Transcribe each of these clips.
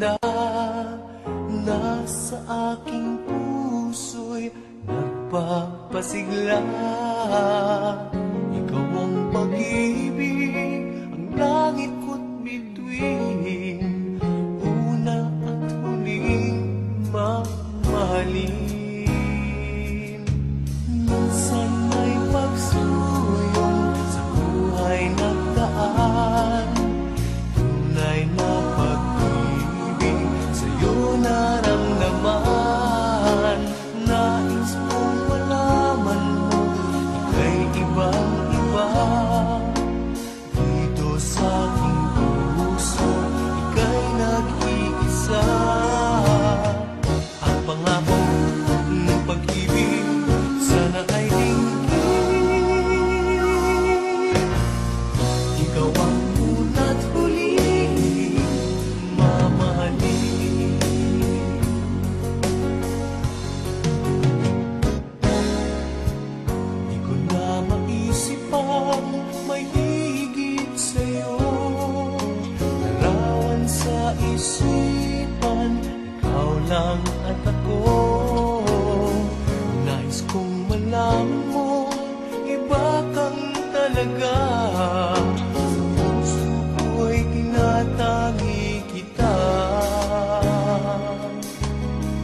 ganda na sa aking puso'y nagpapasigla. Ikaw ang pag-ibig, ang langit ko't bituin, una at huling mamahalin. Minsan may pagsuyong sa buhay nagdaan, tunay na pag-ibig sa'yo naramdaman. Nais kong malaman mo, ika'y ibang-iba. Dito sa aking puso, ika'y nag-iisa. Ang pangako ng pag-ibig sana ay dinggin. Ikaw ang una't huling mamahalin. Di ko na maisip pang may higit sa'yo. Larawan sa isipan, ikaw lang at ako. Nais kong malaman mo, iba kang talaga. Sa puso ko'y tinatangi kita.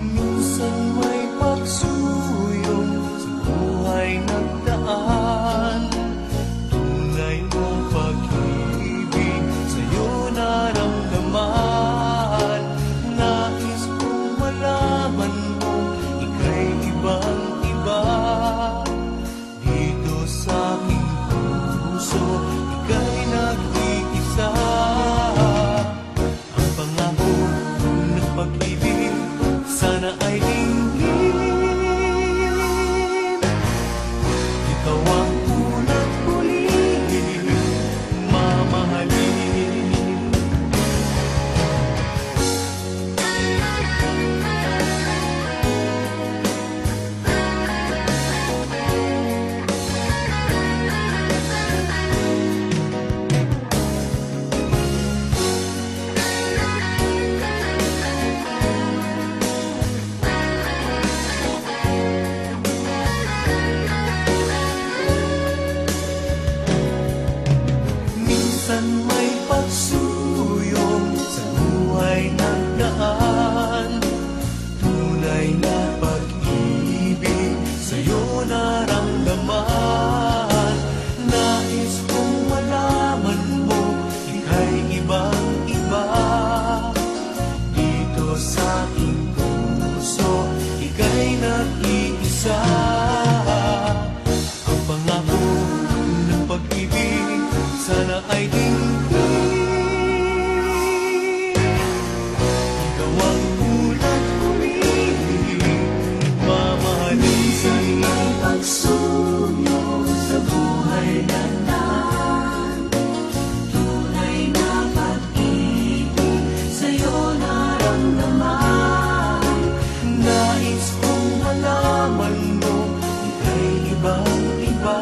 Minsan may pagsuyong sa buhay nagdaan, tunay mo pag-ibig sa'yo naramdaman. Nais kong malaman mo, ika'y ibang-iba. Dito sa aking puso, ika'y nag-iisa. Ang pangako ng pag-ibig sana ay dinggin. Ikaw ang una't huling mamahalin. Minsan may pagsuyong sa buhay nagdaan, tunay na pag-ibig sa'yo naramdaman. Nais kong malaman mo, ika'y ibang-iba. Dito sa aking puso, ika'y nag-iisa. Ang pangako ng pag-ibig sana ay dinggin. Ikaw ang una't huling mamahalin. Minsan may pagsuyong sa buhay nagdaan, tunay na pag-ibig sa'yo naramdaman. Nais kong malaman mo, ika'y ibang-iba.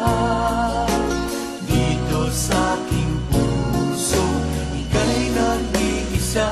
Dito sa aking puso, ika'y nag-iisa.